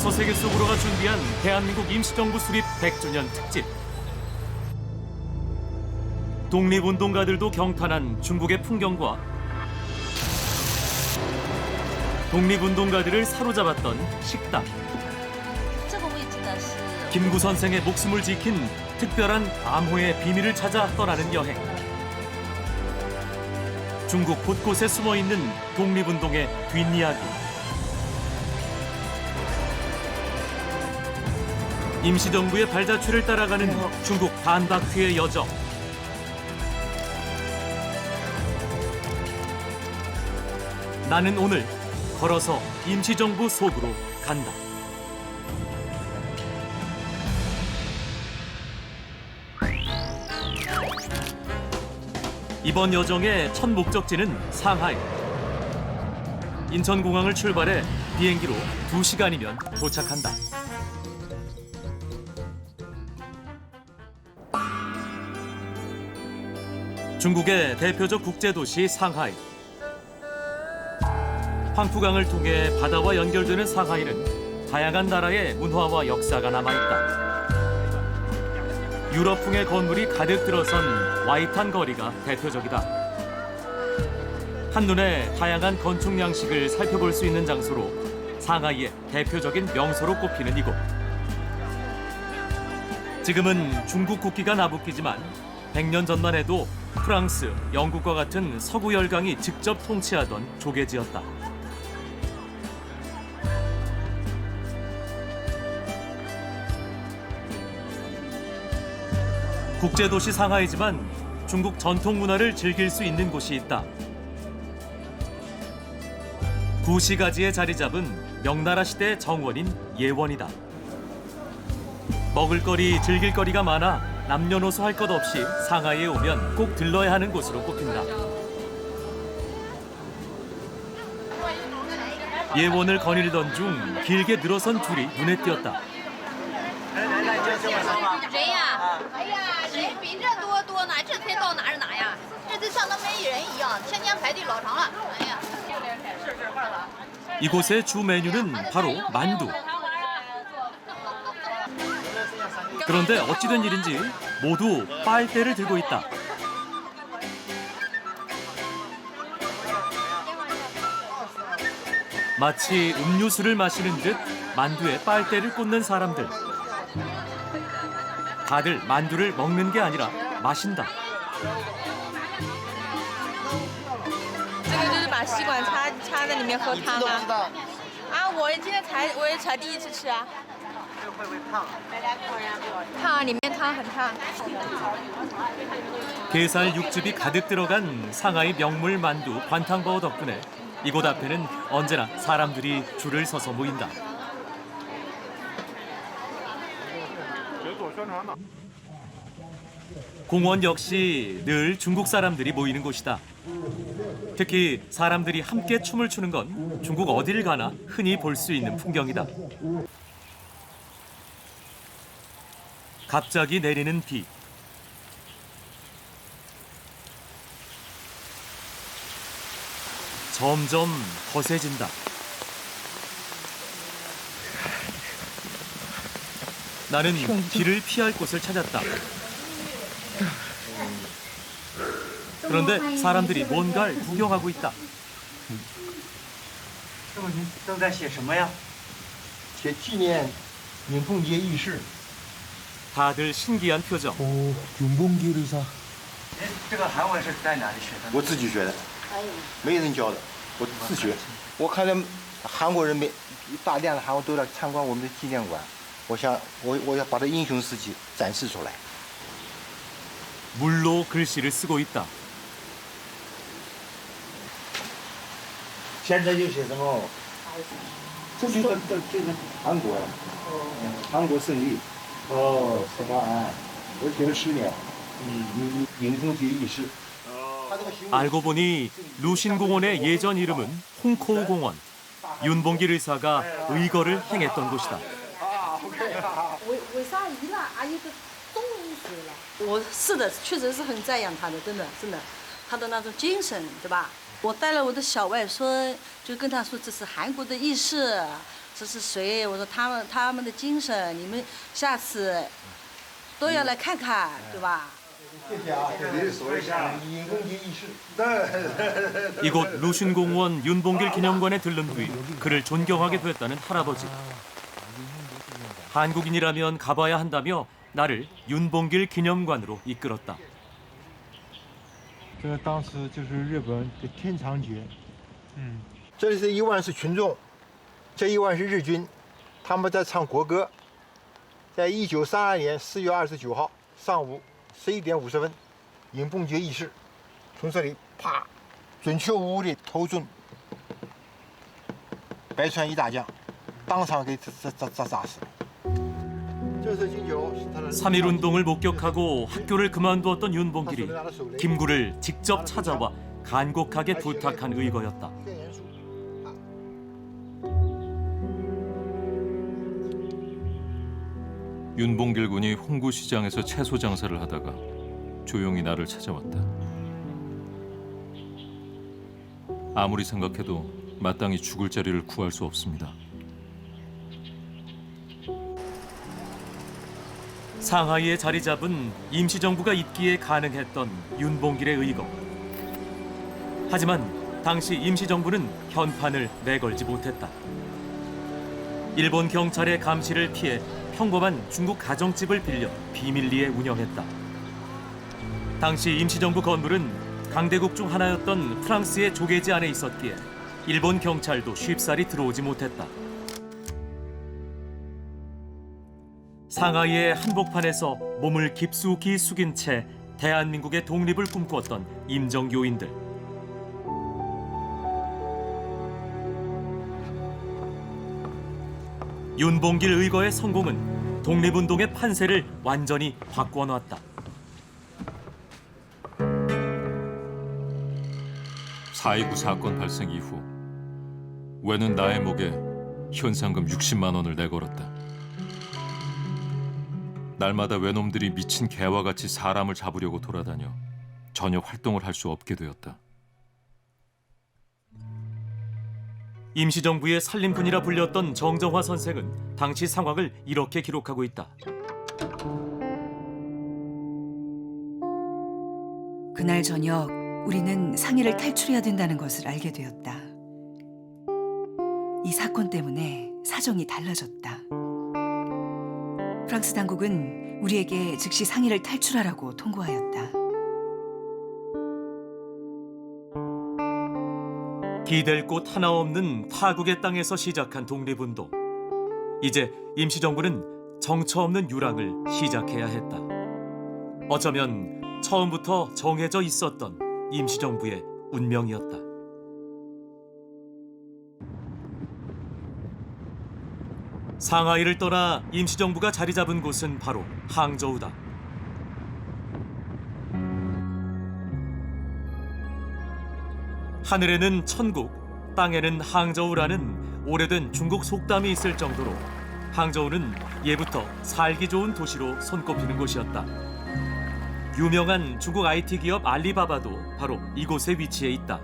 비로소 세계 속으로가 준비한 대한민국 임시정부 수립 100주년 특집. 독립운동가들도 경탄한 중국의 풍경과 독립운동가들을 사로잡았던 식당. 김구 선생의 목숨을 지킨 특별한 암호의 비밀을 찾아 떠나는 여행. 중국 곳곳에 숨어있는 독립운동의 뒷이야기. 임시정부의 발자취를 따라가는 중국 반바퀴의 여정. 나는 오늘 걸어서 임시정부 속으로 간다. 이번 여정의 첫 목적지는 상하이. 인천공항을 출발해 비행기로 2시간이면 도착한다. 중국의 대표적 국제도시 상하이. 황푸강을 통해 바다와 연결되는 상하이는 다양한 나라의 문화와 역사가 남아있다. 유럽풍의 건물이 가득 들어선 와이탄 거리가 대표적이다. 한눈에 다양한 건축 양식을 살펴볼 수 있는 장소로 상하이의 대표적인 명소로 꼽히는 이곳. 지금은 중국 국기가 나부끼지만 100년 전만 해도 프랑스, 영국과 같은 서구 열강이 직접 통치하던 조개지였다. 국제도시 상하이지만 중국 전통 문화를 즐길 수 있는 곳이 있다. 구시가지에 자리 잡은 명나라 시대 정원인 예원이다. 먹을거리, 즐길거리가 많아 남녀노소 할 것 없이 상하이에 오면 꼭 들러야 하는 곳으로 꼽힌다. 예원을 거닐던 중 길게 늘어선 줄이 눈에 띄었다. 人呀，哎呀，人比这多呢，这才到哪儿哪呀？这就像那没人一样，天天排队老长了。哎呀， 이곳의 주 메뉴는 바로 만두. 그런데 어찌된 일인지 모두 빨대를 들고 있다. 마치 음료수를 마시는 듯 만두에 빨대를 꽂는 사람들. 다들 만두를 먹는 게 아니라 마신다. 这个就是把吸管插在里面喝汤啊。啊，我今天我也才第一次吃啊。会不会烫？烫，里面汤很烫。 게살 육즙이 가득 들어간 상하이 명물 만두 관탕버거 덕분에 이곳 앞에는 언제나 사람들이 줄을 서서 모인다. 공원 역시 늘 중국 사람들이 모이는 곳이다. 특히 사람들이 함께 춤을 추는 건 중국 어디를 가나 흔히 볼 수 있는 풍경이다. 갑자기 내리는 비. 점점 거세진다. 나는 비를 피할 곳을 찾았다. 그런데 사람들이 뭔가를 구경하고 있다. 师傅，您都在写什么呀？写纪念闵凤节义士。 다들 신기한 표정. 哦，永丰节的啥？您这个韩文是在哪里学的？我自己学的，没人教的，我自学。我看到韩国人大量的韩国都来参观我们的纪念馆，我要把这英雄事迹展示出来。 물로 글씨를 쓰고 있다. 现在就写什么？这个韩国，韩国胜利，什么我写了10年，闵凤节义士。 알고 보니 루신공원의 예전 이름은 홍코우 공원. 윤봉길 의사가 의거를 행했던 곳이다. 为啥一来阿姨都冻死了？我是的，确实是很赞扬他的，真的，他的那种精神，对吧？我带了我的小外孙，就跟他说这是韩国的义士，这是谁？我说他们的精神，你们下次都要来看看，对吧？ 이곳 루슌공원 윤봉길 기념관에 들른 뒤 그를 존경하게 됐다는 할아버지. 한국인이라면 가봐야 한다며 나를 윤봉길 기념관으로 이끌었다. 这当时就是日本的天长节，这里是一万是群众，这一万是日军，他们在唱国歌。在1932年4月29号上午11点50分，尹奉杰义士从这里啪，准确无误地投中白川一大将，当场给炸死。这是金九，是他的。 3.1 운동을 목격하고 학교를 그만두었던 윤봉길이 김구를 직접 찾아와 간곡하게 부탁한 의거였다. 윤봉길 군이 홍구시장에서 채소 장사를 하다가 조용히 나를 찾아왔다. 아무리 생각해도 마땅히 죽을 자리를 구할 수 없습니다. 상하이에 자리 잡은 임시정부가 있기에 가능했던 윤봉길의 의거. 하지만 당시 임시정부는 현판을 내걸지 못했다. 일본 경찰의 감시를 피해 평범한 중국 가정집을 빌려 비밀리에 운영했다. 당시 임시정부 건물은 강대국 중 하나였던 프랑스의 조계지 안에 있었기에 일본 경찰도 쉽사리 들어오지 못했다. 상하이의 한복판에서 몸을 깊숙이 숙인 채 대한민국의 독립을 꿈꾸었던 임정교인들. 윤봉길 의거의 성공은 독립운동의 판세를 완전히 바꿔놨다. 4.29 사건 발생 이후 왜는 나의 목에 현상금 60만 원을 내걸었다. 날마다 외놈들이 미친 개와 같이 사람을 잡으려고 돌아다녀 전혀 활동을 할 수 없게 되었다. 임시정부의 살림꾼이라 불렸던 정정화 선생은 당시 상황을 이렇게 기록하고 있다. 그날 저녁 우리는 상해를 탈출해야 된다는 것을 알게 되었다. 이 사건 때문에 사정이 달라졌다. 프랑스 당국은 우리에게 즉시 상해를 탈출하라고 통고하였다. 기댈 곳 하나 없는 타국의 땅에서 시작한 독립운동. 이제 임시정부는 정처 없는 유랑을 시작해야 했다. 어쩌면 처음부터 정해져 있었던 임시정부의 운명이었다. 상하이를 떠나 임시정부가 자리 잡은 곳은 바로 항저우다. 하늘에는 천국, 땅에는 항저우라는 오래된 중국 속담이 있을 정도로 항저우는 예부터 살기 좋은 도시로 손꼽히는 곳이었다. 유명한 중국 IT 기업 알리바바도 바로 이곳에 위치해 있다.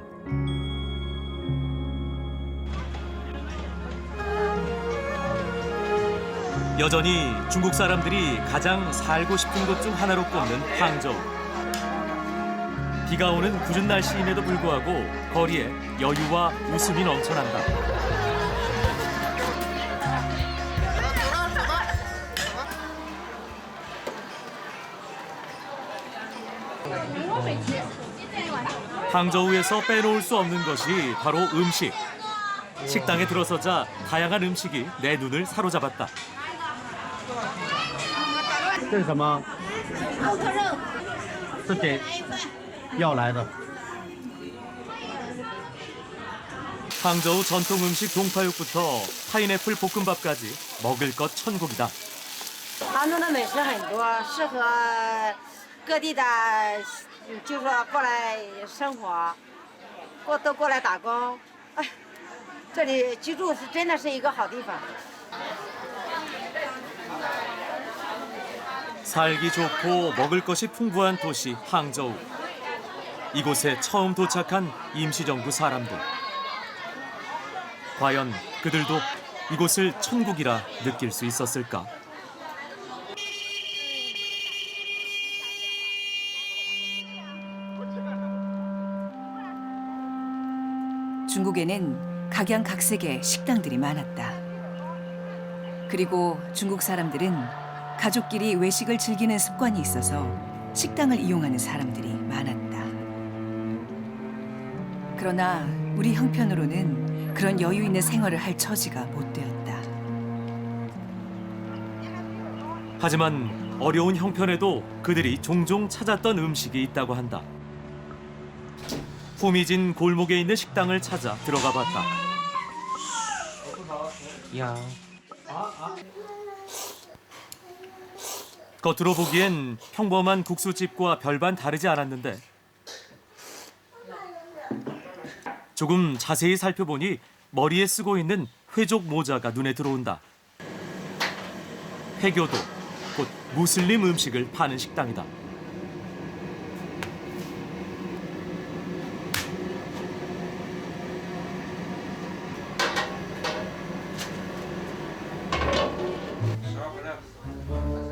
여전히 중국 사람들이 가장 살고 싶은 곳 중 하나로 꼽는 항저우. 비가 오는 궂은 날씨임에도 불구하고 거리에 여유와 웃음이 넘쳐난다. 항저우에서 빼놓을 수 없는 것이 바로 음식. 식당에 들어서자 다양한 음식이 내 눈을 사로잡았다. 这是什么？是给要来的。 항저우 전통 음식 동파육부터 파인애플 볶음밥까지 먹을 것 천국이다. 杭州的美食很多，适合各地的，就是说过来生活，都过来打工。哎，这里居住是真的是一个好地方。 살기 좋고 먹을 것이 풍부한 도시 항저우. 이곳에 처음 도착한 임시정부 사람들. 과연 그들도 이곳을 천국이라 느낄 수 있었을까? 중국에는 각양각색의 식당들이 많았다. 그리고 중국 사람들은 가족끼리 외식을 즐기는 습관이 있어서 식당을 이용하는 사람들이 많았다. 그러나 우리 형편으로는 그런 여유 있는 생활을 할 처지가 못 되었다. 하지만 어려운 형편에도 그들이 종종 찾았던 음식이 있다고 한다. 후미진 골목에 있는 식당을 찾아 들어가 봤다. 겉으로 보기엔 평범한 국수집과 별반 다르지 않았는데 조금 자세히 살펴보니 머리에 쓰고 있는 회족 모자가 눈에 들어온다. 회교도, 곧 무슬림 음식을 파는 식당이다.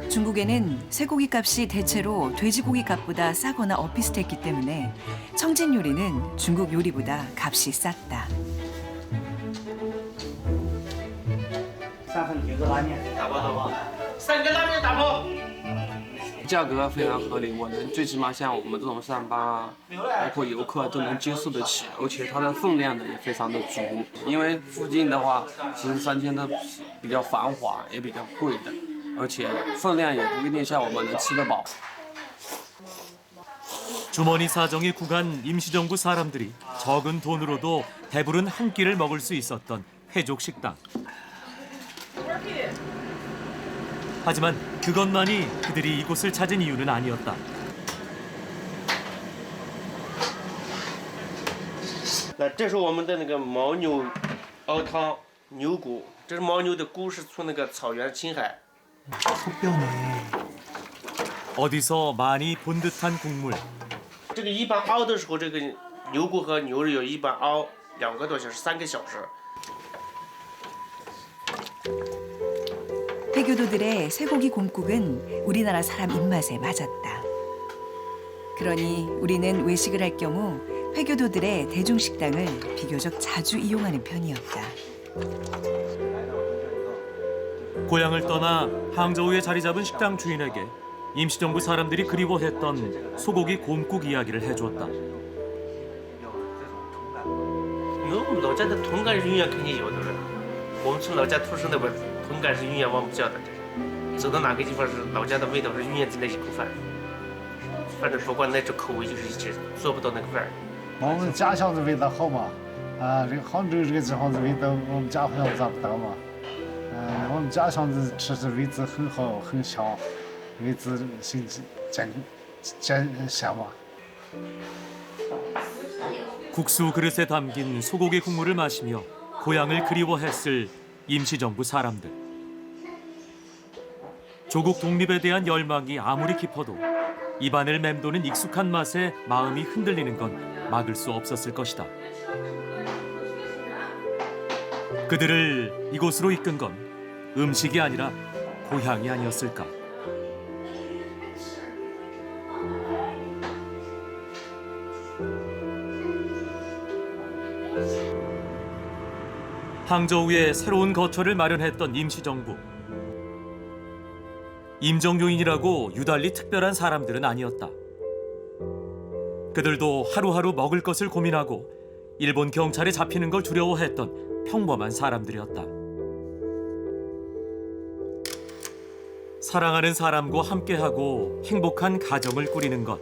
중국에는 쇠고기 값이 대체로 돼지고기 값보다 싸거나 엇비슷했기 때문에 청진 요리는 중국 요리보다 값이 쌌다. 3份牛肉拉面，打包。3个拉面打包。价格非常合理，我们最起码像我们这种上班啊，包括游客都能接受得起，而且它的分量呢也非常的足。因为附近的话，其实3天都比较繁华，也比较贵的，而且分量也不一定像我们能吃得饱。 주머니 사정이 국한 임시정부 사람들이 적은 돈으로도 배부른 한 끼를 먹을 수 있었던 회족 식당. 하지만 그것만이 그들이 이곳을 찾은 이유는 아니었다. 那这是我们的那个牦牛熬汤牛骨，这是牦牛的骨是从那个草原青海。 어디서 많이 본 듯한 국물. 这个一般熬的时候，这个牛骨和牛肉一般熬2个多小时、3个小时。 회교도들의 쇠고기 곰국은 우리나라 사람 입맛에 맞았다. 그러니 우리는 외식을 할 경우 회교도들의 대중식당을 비교적 자주 이용하는 편이었다. 고향을 떠나 항저우에 자리 잡은 식당 주인에게 임시정부 사람들이 그리워했던 소고기 곰국 이야기를 해주었다. 我们老家的同感是永远肯定有的。我们从老家出生的，同感是永远忘不掉的。走到哪个地方是老家的味道是永远在那一口饭。反正不管那种口味，就是一直做不到那个味儿。我们家乡的味道好嘛？啊，这个杭州这个地方的味道，我们家乡找不到嘛。我们家乡的吃的味道很好，很香，味道真香嘛。 국수 그릇에 담긴 소고기 국물을 마시며 고향을 그리워했을 임시정부 사람들. 조국 독립에 대한 열망이 아무리 깊어도 입안을 맴도는 익숙한 맛에 마음이 흔들리는 건 막을 수 없었을 것이다. 그들을 이곳으로 이끈 건 음식이 아니라 고향이 아니었을까. 항저우에 새로운 거처를 마련했던 임시정부. 임정요인이라고 유달리 특별한 사람들은 아니었다. 그들도 하루하루 먹을 것을 고민하고 일본 경찰에 잡히는 걸 두려워했던 평범한 사람들이었다. 사랑하는 사람과 함께하고 행복한 가정을 꾸리는 것.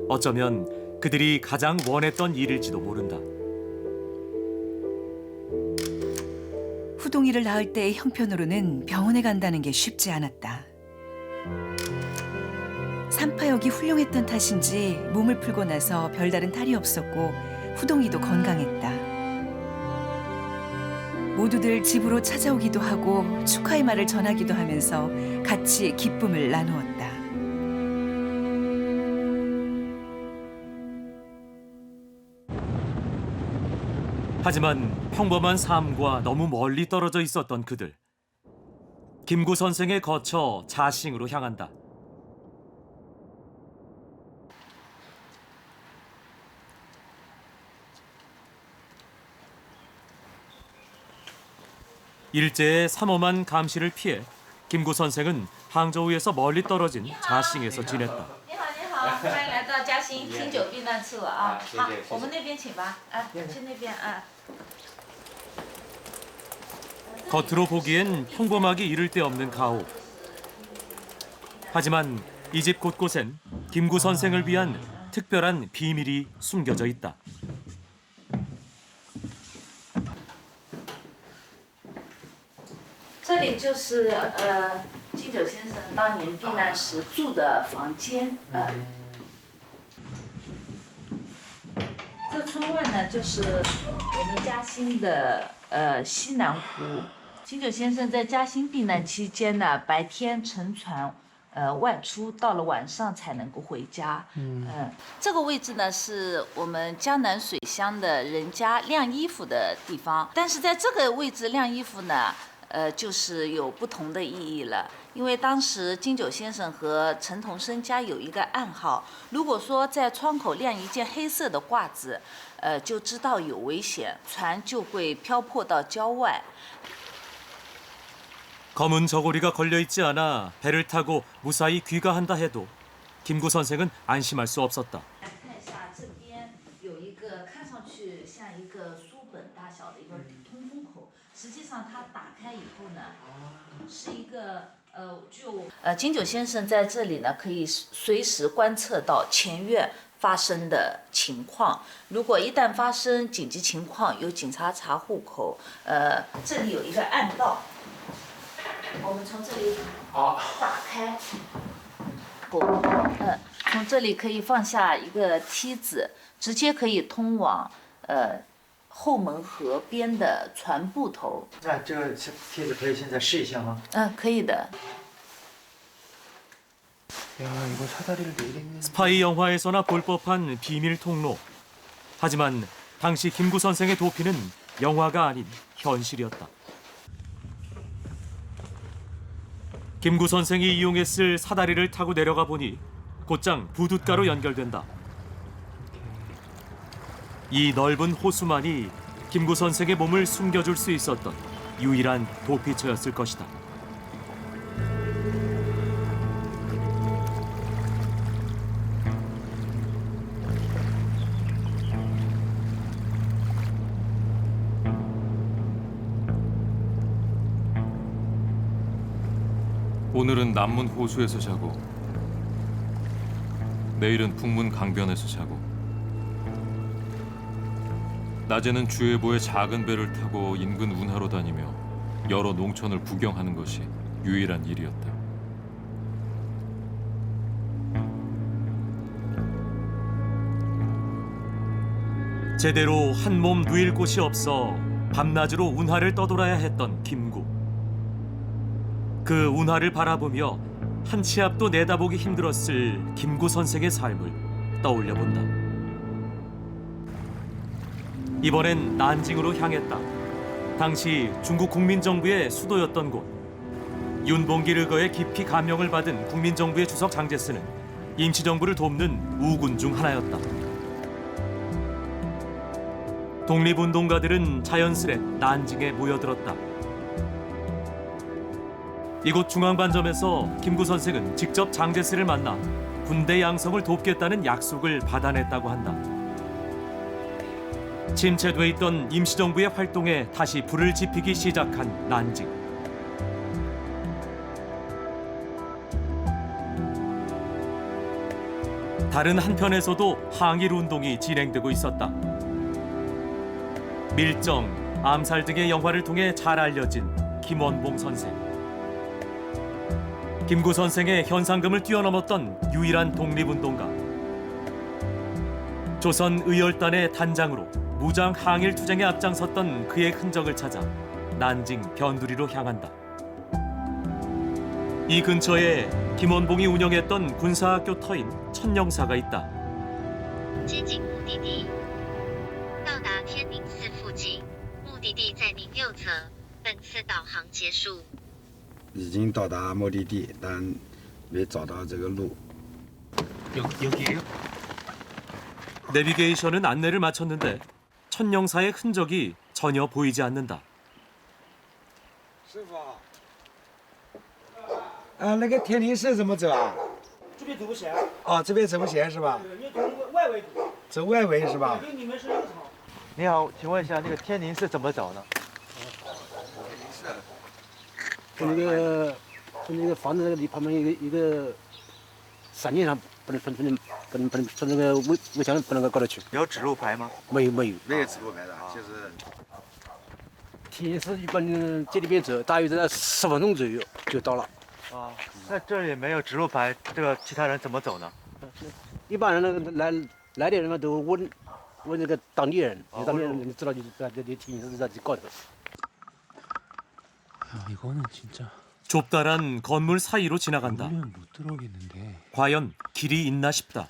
어쩌면 그들이 가장 원했던 일일지도 모른다. 후동이를 낳을 때의 형편으로는 병원에 간다는 게 쉽지 않았다. 산파역이 훌륭했던 탓인지 몸을 풀고 나서 별다른 탈이 없었고 후동이도 건강했다. 모두들 집으로 찾아오기도 하고 축하의 말을 전하기도 하면서 같이 기쁨을 나누었다. 하지만 평범한 삶과 너무 멀리 떨어져 있었던 그들. 김구 선생에 거쳐 자싱으로 향한다. 일제의 삼엄한 감시를 피해 김구 선생은 항저우에서 멀리 떨어진 자싱에서 지냈다. 你好，你好，欢迎来到嘉兴清酒避难处啊！好，我们那边请吧，啊，去那边啊。 겉으로 보기엔 평범하기 이를 데 없는 가옥. 하지만 이 집 곳곳엔 김구 선생을 위한 특별한 비밀이 숨겨져 있다. 这里就是金九先生当年避难时住的房间。这窗外呢，就是我们嘉兴的西南湖。金九先生在嘉兴避难期间呢，白天乘船外出，到了晚上才能够回家。这个位置呢，是我们江南水乡的人家晾衣服的地方，但是在这个位置晾衣服呢。 就是有不同的意义了，因为当时金九先生和陈同生家有一个暗号，如果说在窗口晾一件黑色的褂子，就知道有危险，船就会漂泊到郊外。 검은 저고리가 걸려 있지 않아 배를 타고 무사히 귀가한다 해도 김구 선생은 안심할 수 없었다. 看一下这边有一个看上去像一个书本大小的一个通风口。 实际上，它打开以后呢，是一个金九先生在这里呢，可以随时观测到前院发生的情况。如果一旦发生紧急情况，由警察查户口。这里有一个暗道，我们从这里打开，从这里可以放下一个梯子，直接可以通往后门河边的船埠头。那这个梯子可以现在试一下吗？可以的。 스파이 영화에서나 볼 법한 비밀 통로. 하지만 당시 김구 선생의 도피는 영화가 아닌 현실이었다. 김구 선생이 이용했을 사다리를 타고 내려가 보니 곧장 부둣가로 연결된다. 이 넓은 호수만이 김구 선생의 몸을 숨겨줄 수 있었던 유일한 도피처였을 것이다. 오늘은 남문 호수에서 자고 내일은 북문 강변에서 자고 낮에는 주해보의 작은 배를 타고 인근 운하로 다니며 여러 농촌을 구경하는 것이 유일한 일이었다. 제대로 한 몸 누일 곳이 없어 밤낮으로 운하를 떠돌아야 했던 김구. 그 운하를 바라보며 한 치 앞도 내다보기 힘들었을 김구 선생의 삶을 떠올려 본다. 이번엔 난징으로 향했다. 당시 중국 국민정부의 수도였던 곳. 윤봉길 의거의 깊이 감명을 받은 국민정부의 주석 장제스는 임시정부를 돕는 우군 중 하나였다. 독립운동가들은 자연스레 난징에 모여들었다. 이곳 중앙반점에서 김구 선생은 직접 장제스를 만나 군대 양성을 돕겠다는 약속을 받아냈다고 한다. 침체돼 있던 임시정부의 활동에 다시 불을 지피기 시작한 난징. 다른 한편에서도 항일 운동이 진행되고 있었다. 밀정, 암살 등의 영화를 통해 잘 알려진 김원봉 선생. 김구 선생의 현상금을 뛰어넘었던 유일한 독립운동가. 조선 의열단의 단장으로 무장 항일 투쟁에 앞장섰던 그의 흔적을 찾아 난징 변두리로 향한다. 이 근처에 김원봉이 운영했던 군사학교 터인 천영사가 있다. 接近目的地，到达天宁寺附近。地在您右侧，本次导航结束。已经到达目的地，但没找到这个路。 여기에요? 내비게이션은 안내를 마쳤는데 천령사의 흔적이 전혀 보이지 않는다. 师傅，那个天庭寺怎么走啊？这边走不行。哦，这边走不行是吧？你从外围走。走外围是吧？跟你们是一个场。你好，请问一下那个天宁寺怎么走呢？从那个房子那个里旁边一个闪电上不能从那个围墙不能够高头去。有指路牌吗？没有。没有指路牌的，就是。 天宁寺一般这里边走，大约在10分钟左右就到了。啊，那这里没有指路牌，这个其他人怎么走呢？一般人那个来的人嘛都问那个当地人，当地人知道就在这里天宁寺在这高头。 이거는 진짜 좁다란 건물 사이로 지나간다. 못 들어오겠는데. 과연 길이 있나 싶다.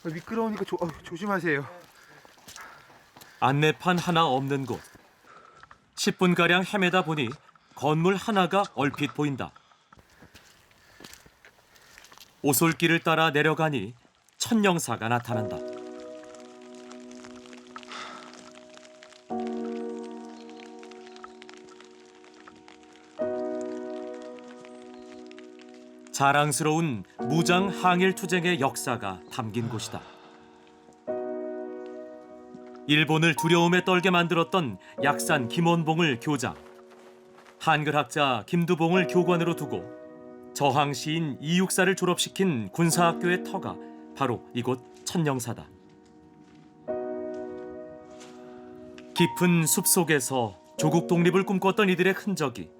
미끄러우니까 조심하세요. 안내판 하나 없는 곳. 10분가량 헤매다 보니 건물 하나가 얼핏 보인다. 오솔길을 따라 내려가니 천령사가 나타난다. 자랑스러운 무장 항일 투쟁의 역사가 담긴 곳이다. 일본을 두려움에 떨게 만들었던 약산 김원봉을 교장, 한글학자 김두봉을 교관으로 두고 저항 시인 이육사를 졸업시킨 군사학교의 터가 바로 이곳 천령사다. 깊은 숲속에서 조국 독립을 꿈꿨던 이들의 흔적이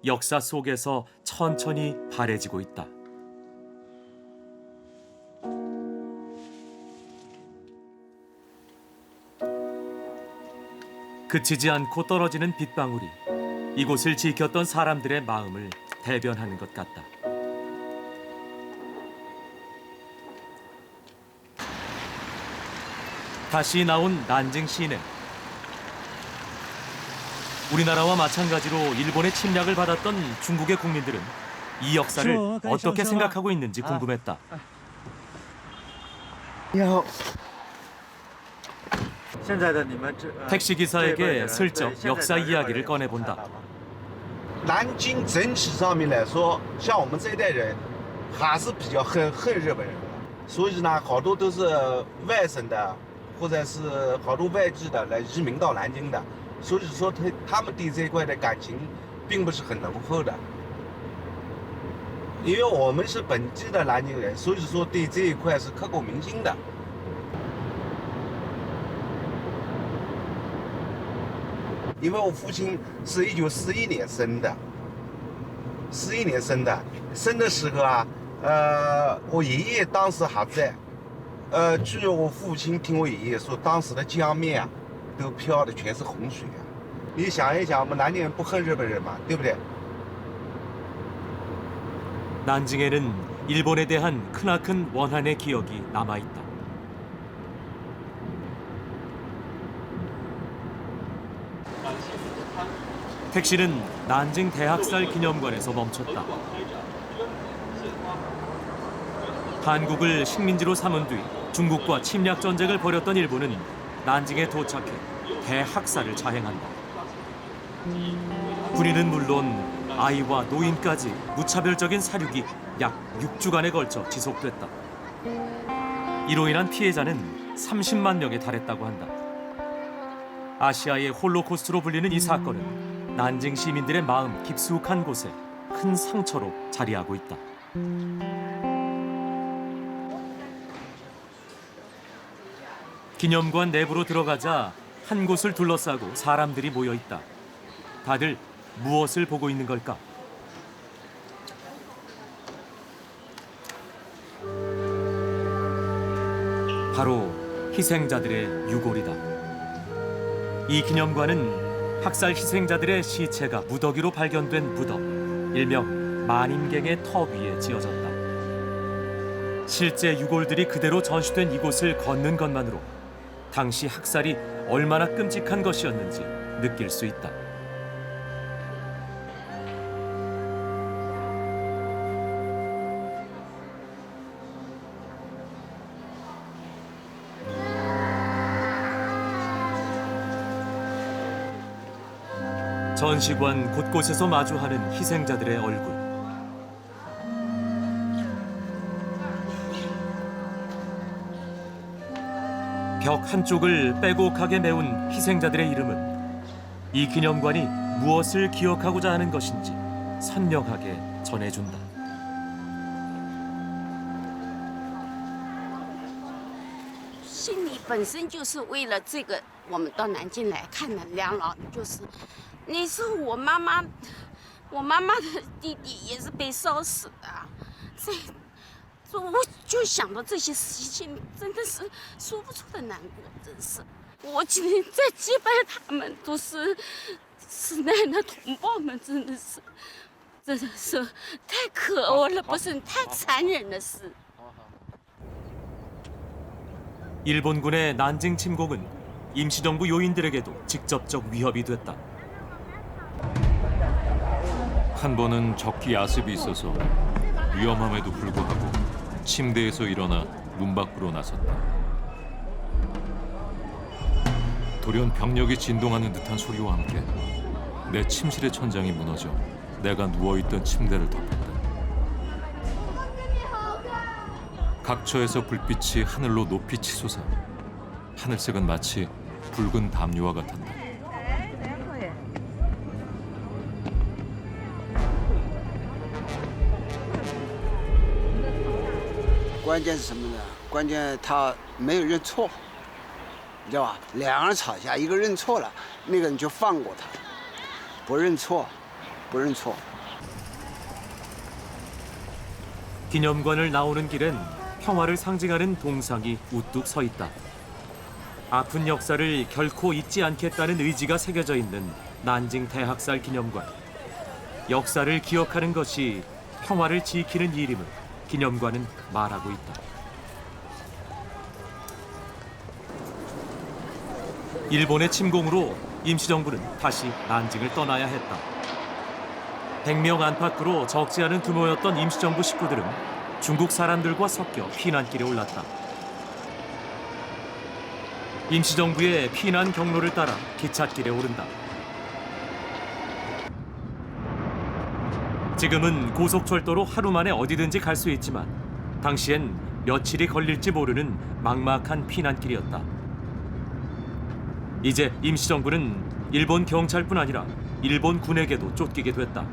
역사 속에서 천천히 바래지고 있다. 그치지 않고 떨어지는 빗방울이 이곳을 지켰던 사람들의 마음을 대변하는 것 같다. 다시 나온 난징 시내. 우리나라와 마찬가지로 일본의 침략을 받았던 중국의 국민들은 이 역사를 어떻게 생각하고 있는지 궁금했다. 택시기사에게 슬쩍 역사 이야기를 꺼내본다. 南京整体上面来说，像我们这一代人，还是比较恨日本人的，所以呢，好多都是外省的，或者是好多外地的来移民到南京的。 所以说他们对这一块的感情并不是很浓厚的，因为我们是本地的南京人，所以说对这一块是刻骨铭心的。因为我父亲是1941年生的，41年生的时候啊，我爷爷当时还在，据我父亲听我爷爷说，当时的江面啊。 都飘的全是洪水啊！你想一想，我们南京人不恨日本人嘛，对不对？ 난징에는 일본에 대한 크나큰 원한의 기억이 남아 있다. 택시는 난징 대학살 기념관에서 멈췄다. 한국을 식민지로 삼은 뒤 중국과 침략 전쟁을 벌였던 일본은 난징에 도착해 대학살을 자행한다. 군인은 물론 아이와 노인까지 무차별적인 사륙이 약 6주간에 걸쳐 지속됐다. 이로 인한 피해자는 30만 명에 달했다고 한다. 아시아의 홀로코스트로 불리는 이 사건은 난징 시민들의 마음 깊숙한 곳에 큰 상처로 자리하고 있다. 기념관 내부로 들어가자 한 곳을 둘러싸고 사람들이 모여 있다. 다들 무엇을 보고 있는 걸까? 바로 희생자들의 유골이다. 이 기념관은 학살 희생자들의 시체가 무더기로 발견된 무덤, 일명 만인갱의 터 위에 지어졌다. 실제 유골들이 그대로 전시된 이곳을 걷는 것만으로 당시 학살이 얼마나 끔찍한 것이었는지 느낄 수 있다. 전시관 곳곳에서 마주하는 희생자들의 얼굴. 벽 한쪽을 빼곡하게 메운 희생자들의 이름은 이 기념관이 무엇을 기억하고자 하는 것인지 선명하게 전해준다. 心里本身就是为了这个，我们到南京来看的。梁老就是那时候我妈妈的弟弟也是被烧死的，我就想到这些事情，真的是说不出的难过，真是。我今天在祭拜他们，都是死难的同胞们，真的是太可恶了，不是太残忍的事。 일본군의 난징 침공은 임시정부 요인들에게도 직접적 위협이 됐다. 한 번은 적기 야습이 있어서 위험함에도 불구하고 침대에서 일어나 문 밖으로 나섰다. 돌연 병력이 진동하는 듯한 소리와 함께 내 침실의 천장이 무너져 내가 누워있던 침대를 덮었다. 각처에서 불빛이 하늘로 높이 치솟아 하늘색은 마치 붉은 담요와 같았다. 关键是什么呢？关键他没有认错，你知道吧？两个人吵架，一个认错了，那个人就放过他，不认错，不认错。 기념관을 나오는 길엔 평화를 상징하는 동상이 우뚝 서 있다. 아픈 역사를 결코 잊지 않겠다는 의지가 새겨져 있는 난징 대학살 기념관. 역사를 기억하는 것이 평화를 지키는 일임을 기념관은 말하고 있다. 일본의 침공으로 임시정부는 다시 난징을 떠나야 했다. 100명 안팎으로 적지 않은 규모였던 임시정부 식구들은 중국 사람들과 섞여 피난길에 올랐다. 임시정부의 피난 경로를 따라 기찻길에 오른다. 지금은 고속철도로 하루 만에 어디든지 갈 수 있지만 당시엔 며칠이 걸릴지 모르는 막막한 피난길이었다. 이제 임시정부는 일본 경찰뿐 아니라 일본 군에게도 쫓기게 됐다.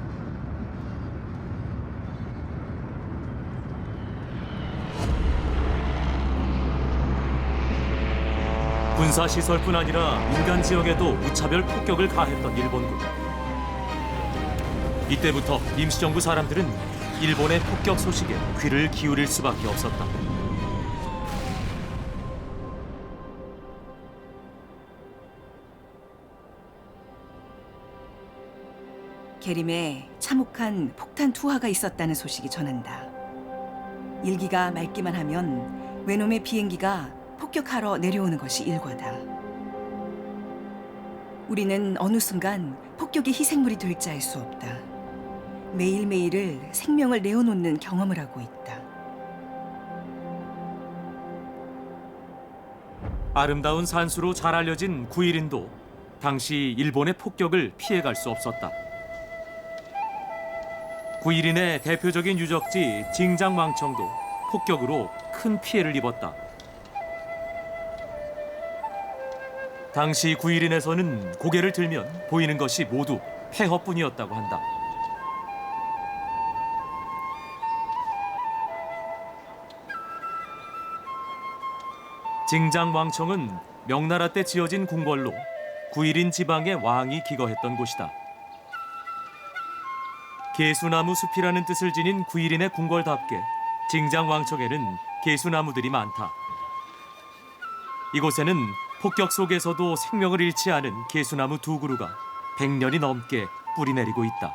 군사시설뿐 아니라 민간 지역에도 무차별 폭격을 가했던 일본군. 이때부터 임시정부 사람들은 일본의 폭격 소식에 귀를 기울일 수밖에 없었다. 계림에 참혹한 폭탄 투하가 있었다는 소식이 전한다. 일기가 맑기만 하면 외놈의 비행기가 폭격하러 내려오는 것이 일과다. 우리는 어느 순간 폭격의 희생물이 될지 알 수 없다. 매일매일을 생명을 내어놓는 경험을 하고 있다. 아름다운 산수로 잘 알려진 구일인도 당시 일본의 폭격을 피해갈 수 없었다. 구일인의 대표적인 유적지 징장왕청도 폭격으로 큰 피해를 입었다. 당시 구일인에서는 고개를 들면 보이는 것이 모두 폐허뿐이었다고 한다. 징장왕청은 명나라 때 지어진 궁궐로 구일인 지방의 왕이 기거했던 곳이다. 개수나무 숲이라는 뜻을 지닌 구일인의 궁궐답게 징장왕청에는 개수나무들이 많다. 이곳에는 폭격 속에서도 생명을 잃지 않은 개수나무 두 그루가 100년이 넘게 뿌리내리고 있다.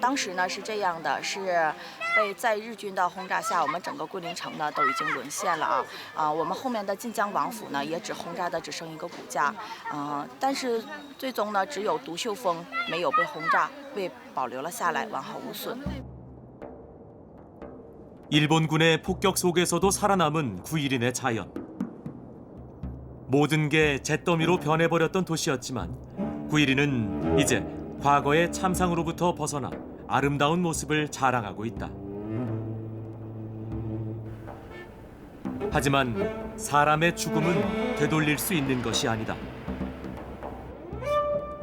当时呢是这样的，是在日军的轰炸下，我们整个桂林城呢都已经沦陷了我们后面的晋江王府呢也只轰炸的只剩一个骨架但是最终呢只有独秀峰没有被轰炸，被保留了下来，完好无损。 일본군의 폭격 속에서도 살아남은 9.11의 자연. 모든 게 잿더미로 변해버렸던 도시였지만 9.12는 이제 과거의 참상으로부터 벗어나 아름다운 모습을 자랑하고 있다. 하지만 사람의 죽음은 되돌릴 수 있는 것이 아니다.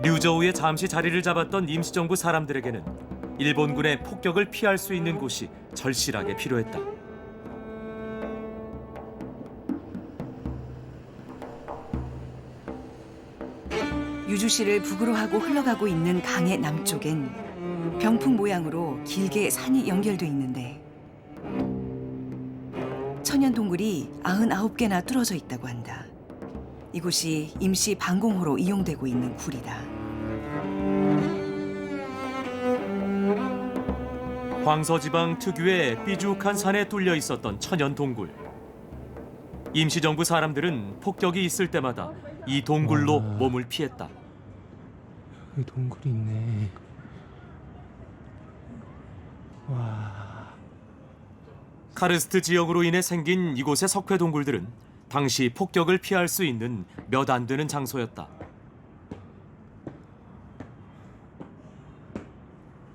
류저우에 잠시 자리를 잡았던 임시정부 사람들에게는 일본군의 폭격을 피할 수 있는 곳이 절실하게 필요했다. 유주시를 북으로 하고 흘러가고 있는 강의 남쪽엔 병풍 모양으로 길게 산이 연결돼 있는데 천연 동굴이 99개나 뚫어져 있다고 한다. 이곳이 임시 방공호로 이용되고 있는 굴이다. 광서지방 특유의 삐죽한 산에 뚫려 있었던 천연 동굴. 임시정부 사람들은 폭격이 있을 때마다 이 동굴로 몸을 피했다. 여기 동굴이 있네. 와. 카르스트 지역으로 인해 생긴 이곳의 석회 동굴들은 당시 폭격을 피할 수 있는 몇 안 되는 장소였다.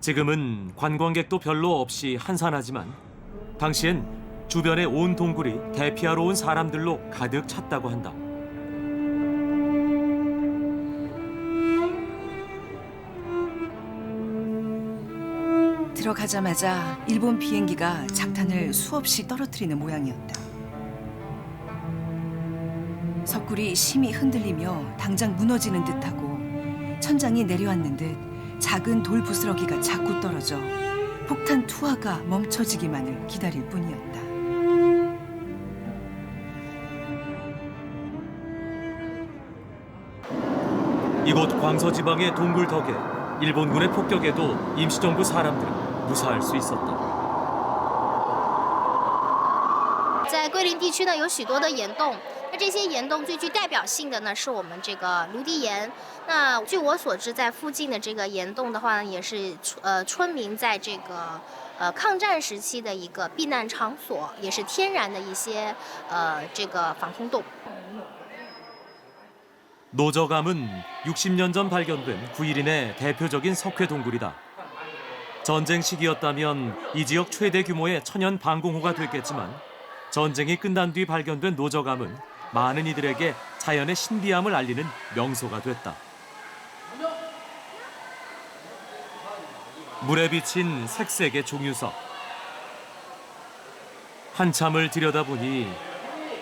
지금은 관광객도 별로 없이 한산하지만 당시엔 주변의 온 동굴이 대피하러 온 사람들로 가득 찼다고 한다. 들어가자마자 일본 비행기가 작탄을 수없이 떨어뜨리는 모양이었다. 석굴이 심히 흔들리며 당장 무너지는 듯하고 천장이 내려앉는 듯 작은 돌 부스러기가 자꾸 떨어져 폭탄 투하가 멈춰지기만을 기다릴 뿐이었다. 이곳 광서지방의 동굴 덕에 일본군의 폭격에도 임시정부 사람들은 무사할 수 있었다. 在桂林地区呢，有许多的岩洞。那这些岩洞最具代表性的呢，是我们这个芦笛岩。那据我所知，在附近的这个岩洞的话呢，也是村民在这个抗战时期的一个避难场所，也是天然的一些这个防空洞。 노저감은 60년 전 발견된 9.11의 대표적인 석회 동굴이다. 전쟁 시기였다면 이 지역 최대 규모의 천연 방공호가 됐겠지만 전쟁이 끝난 뒤 발견된 노저감은 많은 이들에게 자연의 신비함을 알리는 명소가 됐다. 물에 비친 색색의 종유석. 한참을 들여다보니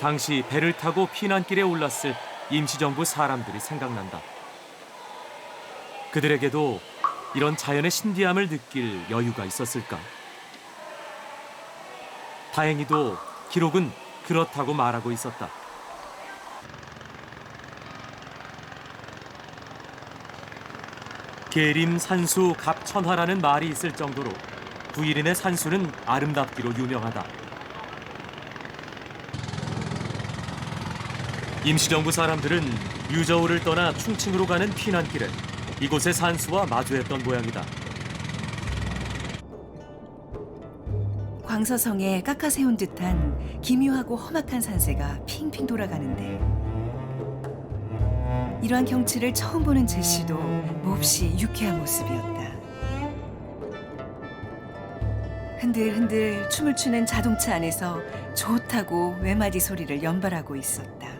당시 배를 타고 피난길에 올랐을 임시정부 사람들이 생각난다. 그들에게도 이런 자연의 신비함을 느낄 여유가 있었을까? 다행히도 기록은 그렇다고 말하고 있었다. 계림 산수 갑천하라는 말이 있을 정도로 9.11의 산수는 아름답기로 유명하다. 임시정부 사람들은 류저우를 떠나 충칭으로 가는 피난길에 이곳의 산수와 마주했던 모양이다. 광서성에 깎아세운 듯한 기묘하고 험악한 산세가 핑핑 돌아가는데 이러한 경치를 처음 보는 제시도 몹시 유쾌한 모습이었다. 흔들흔들 춤을 추는 자동차 안에서 좋다고 외마디 소리를 연발하고 있었다.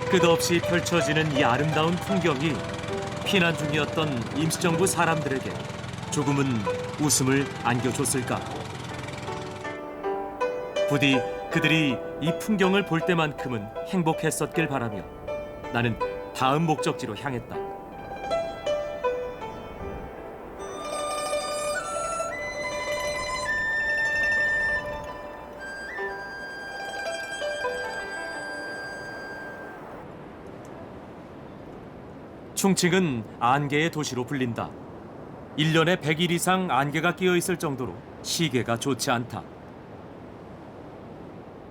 끝없이 펼쳐지는 이 아름다운 풍경이 피난 중이었던 임시정부 사람들에게 조금은 웃음을 안겨줬을까? 부디 그들이 이 풍경을 볼 때만큼은 행복했었길 바라며 나는 다음 목적지로 향했다. 충칭은 안개의 도시로 불린다. 1년에 100일 이상 안개가 끼어 있을 정도로 시계가 좋지 않다.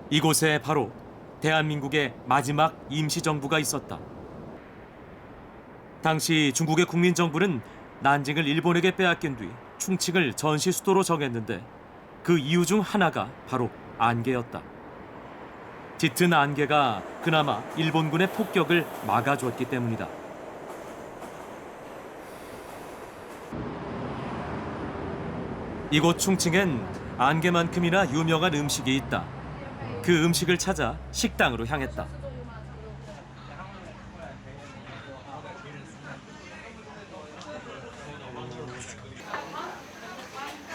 이곳에 바로 대한민국의 마지막 임시정부가 있었다. 당시 중국의 국민정부는 난징을 일본에게 빼앗긴 뒤 충칭을 전시 수도로 정했는데 그 이유 중 하나가 바로 안개였다. 짙은 안개가 그나마 일본군의 폭격을 막아줬기 때문이다. 이곳 충칭엔 안개만큼이나 유명한 음식이 있다. 그 음식을 찾아 식당으로 향했다.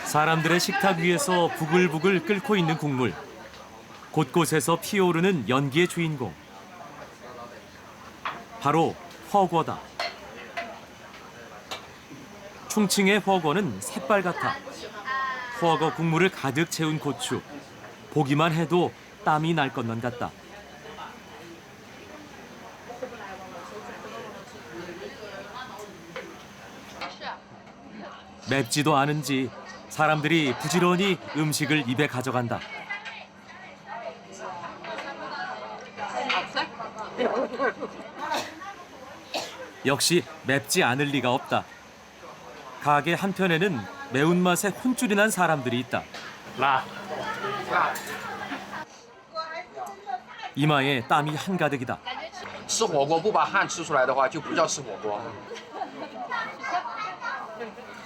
사람들의 식탁 위에서 부글부글 끓고 있는 국물. 곳곳에서 피어오르는 연기의 주인공. 바로 허거다. 충칭의 허거는 새빨갛다. 허거 국물을 가득 채운 고추. 보기만 해도 땀이 날 것만 같다. 맵지도 않은지 사람들이 부지런히 음식을 입에 가져간다. 역시 맵지 않을 리가 없다. 가게 한편에는 매운맛에 혼쭐이 난 사람들이 있다. 이마에 땀이 한가득이다. 吃火锅不把汗吃出来的话，就不叫吃火锅。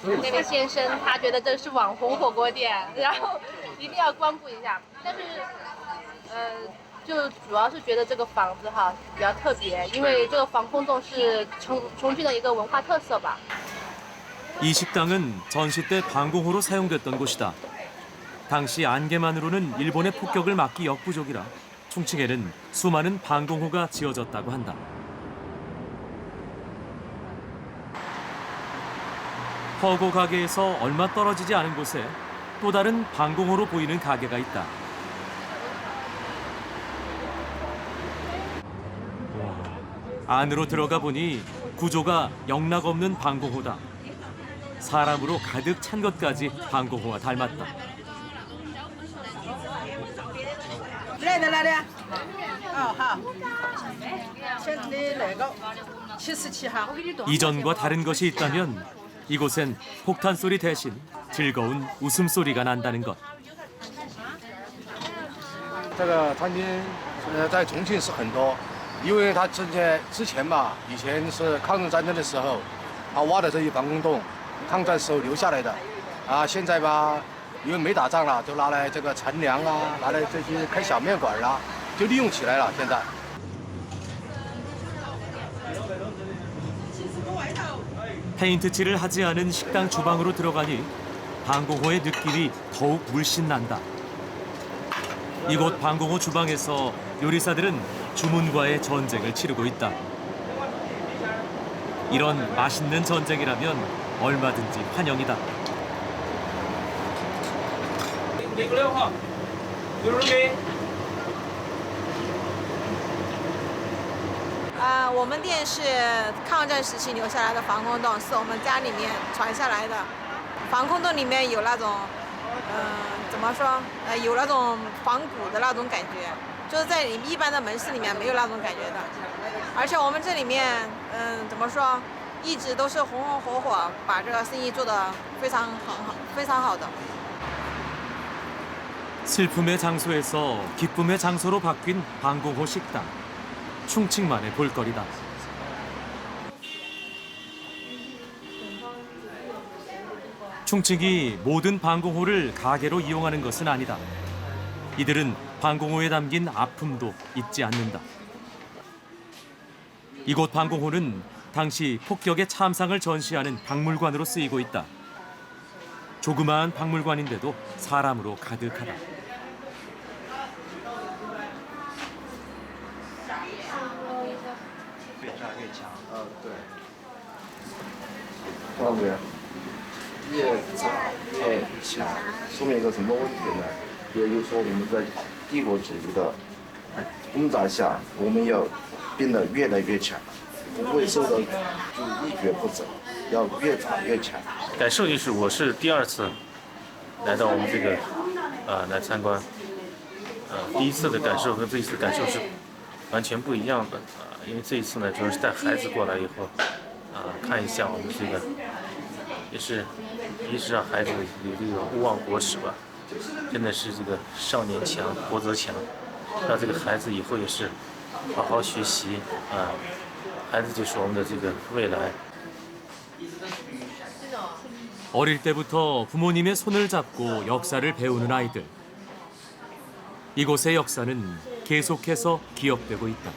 那位先生他觉得这是网红火锅店，然后一定要光顾一下。但是，就主要是觉得这个房子哈比较特别，因为这个防空洞是重庆的一个文化特色吧。 이 식당은 전시 때 방공호로 사용됐던 곳이다. 당시 안개만으로는 일본의 폭격을 막기 역부족이라 충칭에는 수많은 방공호가 지어졌다고 한다. 허거 가게에서 얼마 떨어지지 않은 곳에 또 다른 방공호로 보이는 가게가 있다. 안으로 들어가 보니 구조가 영락없는 방공호다. 사람으로 가득 찬 것까지 방공호와 닮았다. 来的。好。先的那个77号。 이전과 다른 것이 있다면 이곳엔 폭탄 소리 대신 즐거운 웃음소리가 난다는 것. 这个餐厅在重庆是很多，因为它之前嘛，以前是抗日战争的时候，他挖的这些防空洞，抗战时候留下来的，现在吧，因为没打仗了，就拿来这个乘凉啊，拿来这些开小面馆啦，就利用起来了。现在。 페인트 칠을 하지 않은 식당 주방으로 들어가니 방공호의 느낌이 더욱 물씬 난다. 이곳 방공호 주방에서 요리사들은 주문과의 전쟁을 치르고 있다. 이런 맛있는 전쟁이라면 얼마든지 환영이다. 06号，66给。 我们店是抗战时期留下来的防空洞，是我们家里面传下来的。防空洞里面有那种，怎么说？有那种仿古的那种感觉，就是在一般的门市里面没有那种感觉的。而且我们这里面，怎么说？一直都是红红火火，把这个生意做得非常好，非常好的。 슬픔의 장소에서 기쁨의 장소로 바뀐 방공호 식당. 충칭만의 볼거리다. 충칭이 모든 방공호를 가게로 이용하는 것은 아니다. 이들은 방공호에 담긴 아픔도 잊지 않는다. 이곳 방공호는 당시 폭격의 참상을 전시하는 박물관으로 쓰이고 있다. 조그마한 박물관인데도 사람으로 가득하다. 越强。对。王主任，越炸越强，说明一个什么问题呢？也就是说我们在帝国主义的轰炸下，我们要变得越来越强，不会受到就一蹶不振，要越炸越强。感受就是我是第2次来到我们这个来参观，第1次的感受和这一次感受是完全不一样的因为这一次呢主要是带孩子过来以后看一下我们这个也是一是让孩子有这个勿忘国耻吧，真的是这个少年强国则强，让这个孩子以后也是好好学习孩子就是我们的这个未来。 어릴 때부터 부모님의 손을 잡고 역사를 배우는 아이들. 이곳의 역사는 계속해서 기억되고 있다.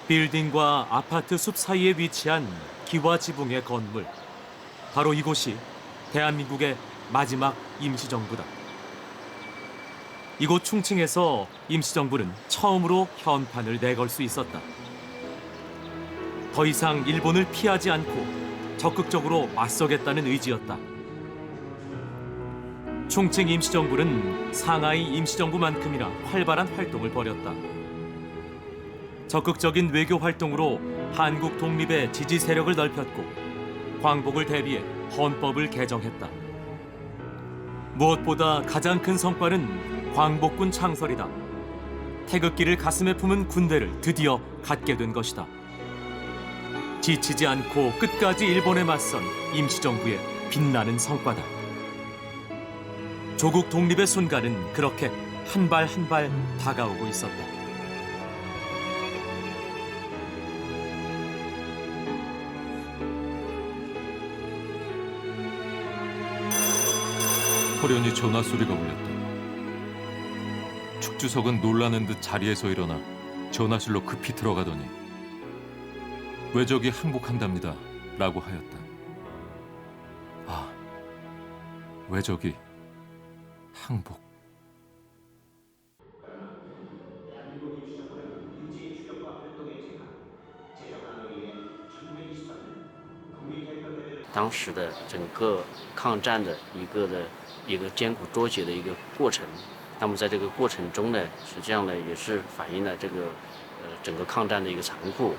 빌딩과 아파트 숲 사이에 위치한 기와 지붕의 건물. 바로 이곳이 대한민국의 마지막 임시정부다. 이곳 충칭에서 임시정부는 처음으로 현판을 내걸 수 있었다. 더 이상 일본을 피하지 않고 적극적으로 맞서겠다는 의지였다. 충칭 임시정부는 상하이 임시정부만큼이나 활발한 활동을 벌였다. 적극적인 외교 활동으로 한국 독립의 지지 세력을 넓혔고 광복을 대비해 헌법을 개정했다. 무엇보다 가장 큰 성과는 광복군 창설이다. 태극기를 가슴에 품은 군대를 드디어 갖게 된 것이다. 지치지 않고 끝까지 일본에 맞선 임시정부의 빛나는 성과다. 조국 독립의 순간은 그렇게 한 발 한 발 다가오고 있었다. 호련히 전화 소리가 울렸다. 축주석은 놀라는 듯 자리에서 일어나 전화실로 급히 들어가더니 외적이 항복한답니다 라고 하였다. 아, 외적이 항복.当时的整个抗战的一个艰苦卓绝的一个过程，那么在这个过程中呢，实际上呢也是反映了这个整个抗战的一个残酷，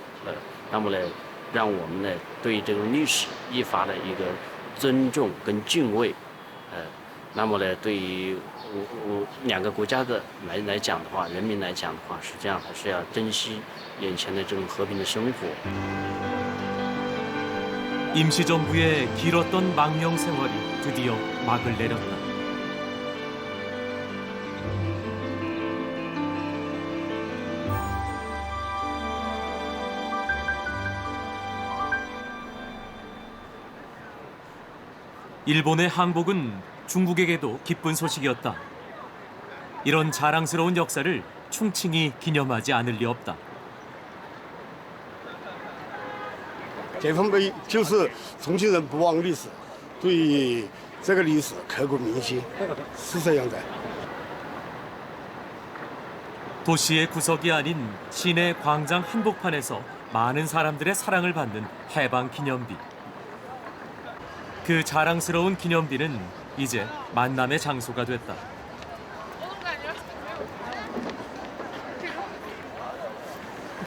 那么呢让我们呢对这个历史愈发的一个尊重跟敬畏，那么呢对于两个国家的来讲的话，人民来讲的话，实际上还是要珍惜眼前的这种和平的生活。 임시정부의 길었던 망명 생활이 드디어 막을 내렸다. 일본의 항복은 중국에게도 기쁜 소식이었다. 이런 자랑스러운 역사를 충칭이 기념하지 않을 리 없다. 解放碑就是重庆人不忘历史，对这个历史刻骨铭心，是这样的。 도시의 구석이 아닌 시내 광장 한복판에서 많은 사람들의 사랑을 받는 해방 기념비. 그 자랑스러운 기념비는 이제 만남의 장소가 됐다.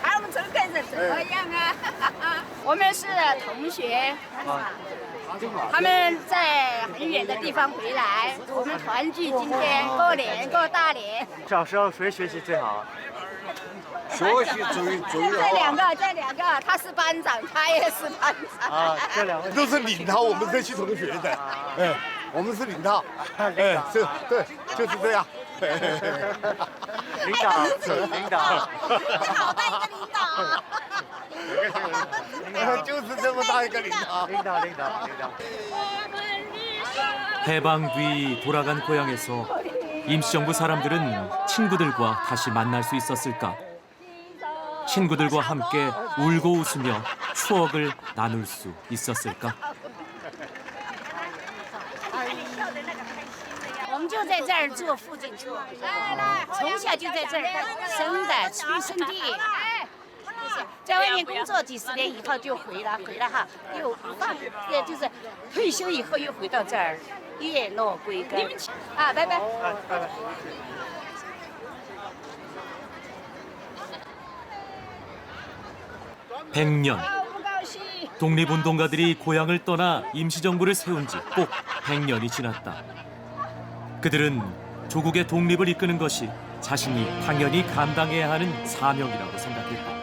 我们这个人怎么样啊？我们是同学，他们在很远的地方回来，我们团聚今天过年过大年。小时候谁学习最好？学习最这两个，他是班长，他也是班长。啊，这两位都是领导我们这些同学的，哎，我们是领导，哎，对，就是这样。领导，领导，好大一个领导。 就是这么大一个领导。 해방 뒤 돌아간 고향에서 임시정부 사람들은 친구들과 다시 만날 수 있었을까? 친구들과 함께 울고 웃으며 추억을 나눌 수 있었을까? 我们就在这儿做附近住，从小就在这儿生的，出生地。在外面工作几十年以后就回了哈，又就是退休以后又回到这儿，叶落归根。啊，拜拜。拜拜。 100년. 독립운동가들이 고향을 떠나 임시정부를 세운 지 꼭 100년이 지났다. 그들은 조국의 독립을 이끄는 것이 자신이 당연히 감당해야 하는 사명이라고 생각했다.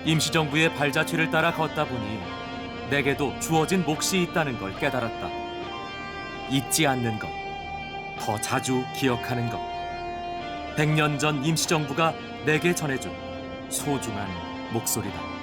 임시정부의 발자취를 따라 걷다 보니 내게도 주어진 몫이 있다는 걸 깨달았다. 잊지 않는 것, 더 자주 기억하는 것. 100년 전 임시정부가 내게 전해준 소중한 목소리다.